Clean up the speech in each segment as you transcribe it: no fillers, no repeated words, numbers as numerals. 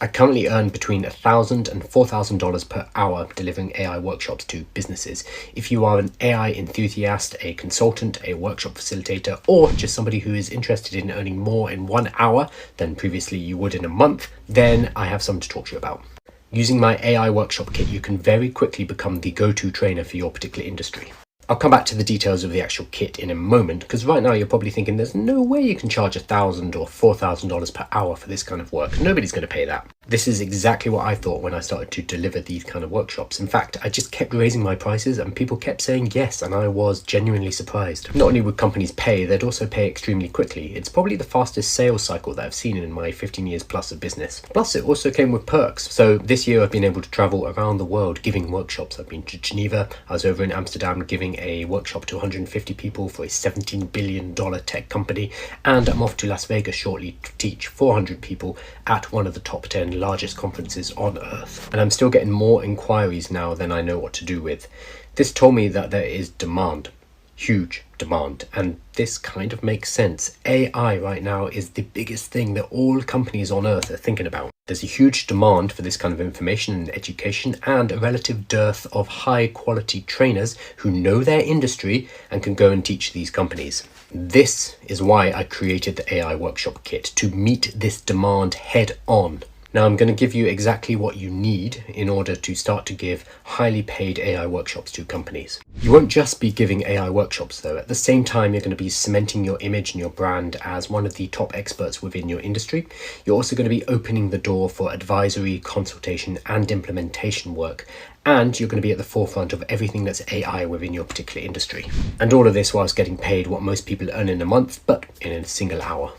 I currently earn between $1,000 and $4,000 per hour delivering AI workshops to businesses. If you are an AI enthusiast, a consultant, a workshop facilitator, or just somebody who is interested in earning more in 1 hour than previously you would in a month, then I have something to talk to you about. Using my AI workshop kit, you can very quickly become the go-to trainer for your particular industry. I'll come back to the details of the actual kit in a moment, because right now you're probably thinking there's no way you can charge $1,000 or $4,000 per hour for this kind of work. Nobody's going to pay that. This is exactly what I thought when I started to deliver these kind of workshops. In fact, I just kept raising my prices and people kept saying yes, and I was genuinely surprised. Not only would companies pay, they'd also pay extremely quickly. It's probably the fastest sales cycle that I've seen in my 15 years plus of business. Plus, it also came with perks. So this year I've been able to travel around the world giving workshops. I've been to Geneva, I was over in Amsterdam giving a workshop to 150 people for a $17 billion tech company, and I'm off to Las Vegas shortly to teach 400 people at one of the top 10 largest conferences on earth. And I'm still getting more inquiries now than I know what to do with. This told me that there is demand, huge demand, and this kind of makes sense. AI right now is the biggest thing that all companies on earth are thinking about. There's a huge demand for this kind of information and education, and a relative dearth of high quality trainers who know their industry and can go and teach these companies. This is why I created the AI workshop kit, to meet this demand head on. Now I'm going to give you exactly what you need in order to start to give highly paid AI workshops to companies. You won't just be giving AI workshops though. At the same time, you're going to be cementing your image and your brand as one of the top experts within your industry. You're also going to be opening the door for advisory, consultation, and implementation work. And you're going to be at the forefront of everything that's AI within your particular industry. And all of this whilst getting paid what most people earn in a month, but in a single hour.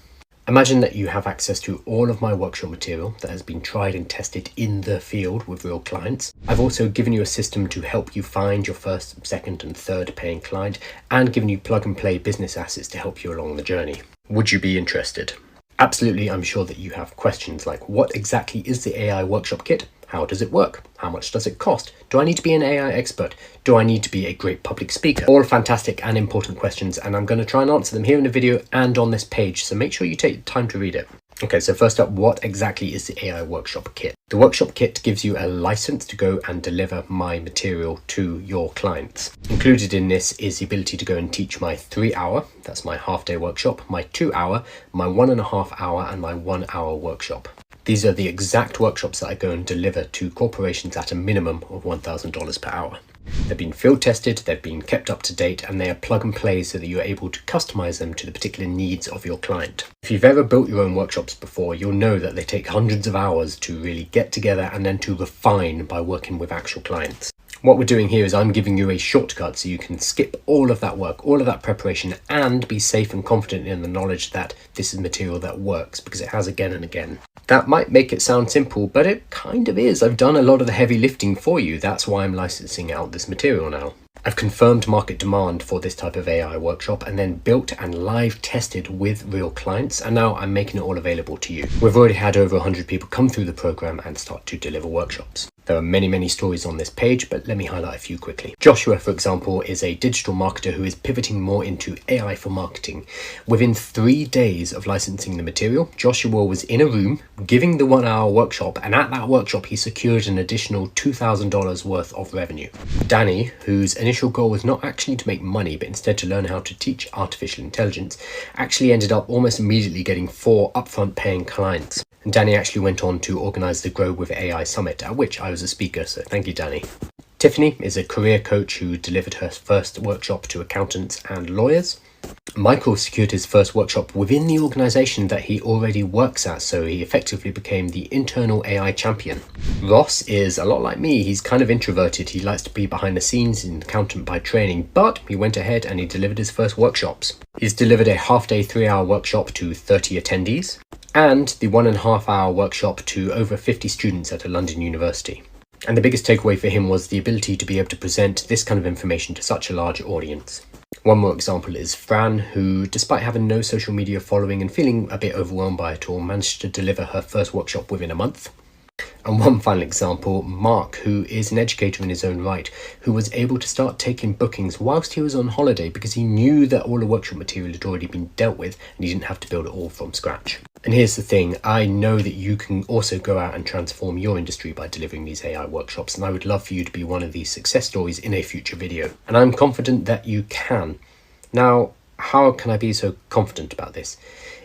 Imagine that you have access to all of my workshop material that has been tried and tested in the field with real clients. I've also given you a system to help you find your first, second, and third paying client, and given you plug and play business assets to help you along the journey. Would you be interested? Absolutely, I'm sure that you have questions like, what exactly is the AI workshop kit? How does it work? How much does it cost? Do I need to be an AI expert? Do I need to be a great public speaker? All fantastic and important questions, and I'm going to try and answer them here in the video and on this page, so make sure you take the time to read it. Okay, so first up, what exactly is the AI workshop kit? The workshop kit gives you a license to go and deliver my material to your clients. Included in this is the ability to go and teach my 3-hour, that's my half-day workshop, my 2-hour, my 1.5-hour, and my 1-hour workshop. These are the exact workshops that I go and deliver to corporations at a minimum of $1,000 per hour. They've been field tested, they've been kept up to date, and they are plug and play so that you're able to customize them to the particular needs of your client. If you've ever built your own workshops before, you'll know that they take hundreds of hours to really get together and then to refine by working with actual clients. What we're doing here is I'm giving you a shortcut so you can skip all of that work, all of that preparation, and be safe and confident in the knowledge that this is material that works, because it has again and again. That might make it sound simple, but it kind of is. I've done a lot of the heavy lifting for you. That's why I'm licensing out this material now. I've confirmed market demand for this type of AI workshop and then built and live tested with real clients, and now I'm making it all available to you. We've already had over 100 people come through the program and start to deliver workshops. There are many stories on this page, but let me highlight a few quickly. Joshua, for example, is a digital marketer who is pivoting more into AI for marketing. Within 3 days of licensing the material, Joshua was in a room giving the 1-hour workshop, and at that workshop he secured an additional $2,000 worth of revenue. Danny, whose initial goal was not actually to make money, but instead to learn how to teach artificial intelligence, actually ended up almost immediately getting 4 upfront paying clients. And Danny actually went on to organize the Grow with AI Summit, at which I was a speaker, so thank you, Danny. Tiffany is a career coach who delivered her first workshop to accountants and lawyers. Michael secured his first workshop within the organization that he already works at, so he effectively became the internal AI champion. Ross is a lot like me. He's kind of introverted. He likes to be behind the scenes, an accountant by training, but he went ahead and he delivered his first workshops. He's delivered a half-day 3-hour workshop to 30 attendees and the 1.5-hour workshop to over 50 students at a London university. And the biggest takeaway for him was the ability to be able to present this kind of information to such a large audience. One more example is Fran, who, despite having no social media following and feeling a bit overwhelmed by it all, managed to deliver her first workshop within a month. And one final example, Mark, who is an educator in his own right, who was able to start taking bookings whilst he was on holiday because he knew that all the workshop material had already been dealt with and he didn't have to build it all from scratch. And here's the thing, I know that you can also go out and transform your industry by delivering these AI workshops, and I would love for you to be one of these success stories in a future video. And I'm confident that you can. Now, how can I be so confident about this?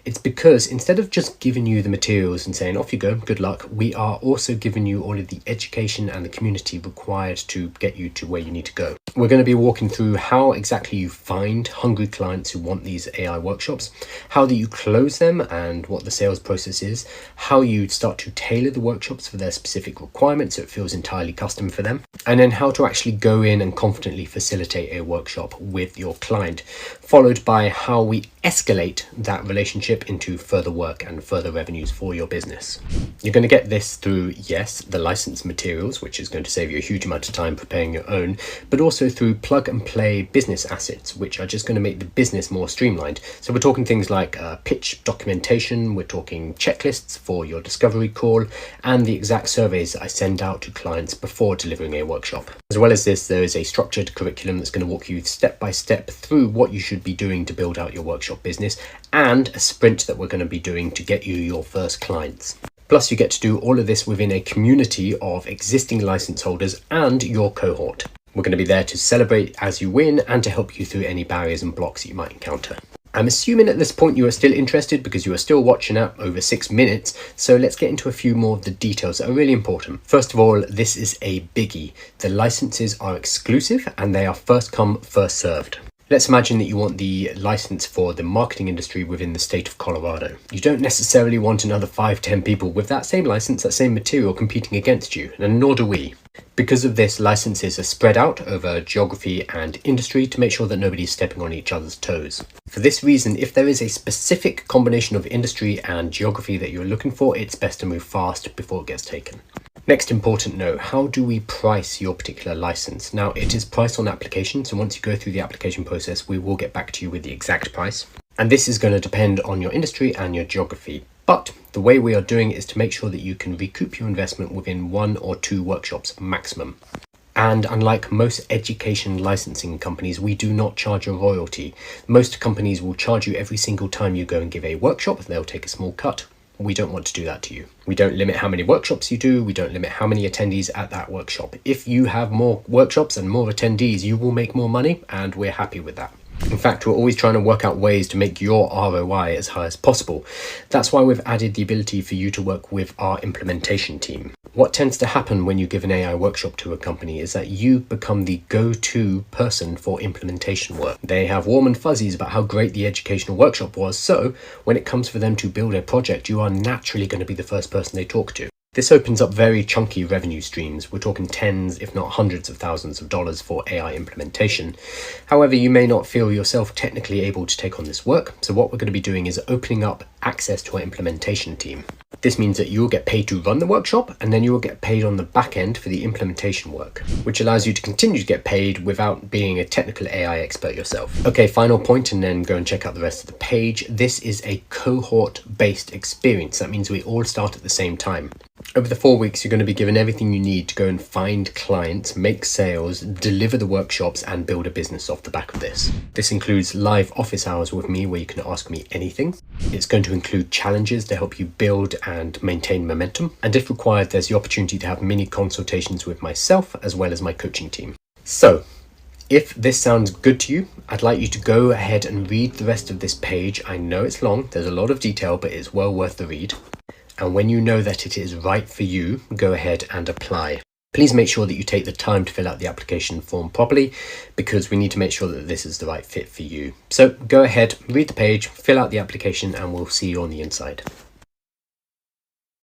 It's because instead of just giving you the materials and saying, off you go, good luck, we are also giving you all of the education and the community required to get you to where you need to go. We're going to be walking through how exactly you find hungry clients who want these AI workshops, how that you close them and what the sales process is, how you start to tailor the workshops for their specific requirements so it feels entirely custom for them, and then how to actually go in and confidently facilitate a workshop with your client, followed by how we escalate that relationship into further work and further revenues for your business. You're going to get this through, yes, the licensed materials, which is going to save you a huge amount of time preparing your own, but also through plug and play business assets, which are just going to make the business more streamlined. So we're talking things like pitch documentation, we're talking checklists for your discovery call, and the exact surveys that I send out to clients before delivering a workshop. As well as this, there is a structured curriculum that's going to walk you step by step through what you should be doing to build out your workshop business, and a sprint that we're going to be doing to get you your first clients. Plus, you get to do all of this within a community of existing license holders and your cohort. We're going to be there to celebrate as you win and to help you through any barriers and blocks you might encounter. I'm assuming at this point you are still interested because you are still watching at over 6 minutes, so let's get into a few more of the details that are really important. First of all, this is a biggie. The licenses are exclusive and they are first come, first served. Let's imagine that you want the license for the marketing industry within the state of Colorado. You don't necessarily want another 5-10 people with that same license, that same material competing against you, and nor do we. Because of this, licenses are spread out over geography and industry to make sure that nobody's stepping on each other's toes. For this reason, if there is a specific combination of industry and geography that you're looking for, it's best to move fast before it gets taken. Next important note, how do we price your particular license? Now, it is priced on application, so once you go through the application process, we will get back to you with the exact price. And this is going to depend on your industry and your geography. But the way we are doing it is to make sure that you can recoup your investment within 1 or 2 workshops maximum. And unlike most education licensing companies, we do not charge a royalty. Most companies will charge you every single time you go and give a workshop. They'll take a small cut. We don't want to do that to you. We don't limit how many workshops you do. We don't limit how many attendees at that workshop. If you have more workshops and more attendees, you will make more money, and we're happy with that. In fact, we're always trying to work out ways to make your ROI as high as possible. That's why we've added the ability for you to work with our implementation team. What tends to happen when you give an AI workshop to a company is that you become the go-to person for implementation work. They have warm and fuzzies about how great the educational workshop was, so when it comes for them to build a project, you are naturally going to be the first person they talk to. This opens up very chunky revenue streams. We're talking tens, if not hundreds of thousands of dollars for AI implementation. However, you may not feel yourself technically able to take on this work, so what we're going to be doing is opening up access to our implementation team. This means that you'll get paid to run the workshop, and then you will get paid on the back end for the implementation work, which allows you to continue to get paid without being a technical AI expert yourself. Okay, final point, and then go and check out the rest of the page. This is a cohort-based experience. That means we all start at the same time. Over the 4 weeks, you're going to be given everything you need to go and find clients, make sales, deliver the workshops, and build a business off the back of this. This includes live office hours with me where you can ask me anything. It's going to include challenges to help you build and maintain momentum. And if required, there's the opportunity to have mini consultations with myself as well as my coaching team. So, if this sounds good to you, I'd like you to go ahead and read the rest of this page. I know it's long, there's a lot of detail, but it's well worth the read. And when you know that it is right for you, go ahead and apply. Please make sure that you take the time to fill out the application form properly, because we need to make sure that this is the right fit for you. So go ahead, read the page, fill out the application, and we'll see you on the inside.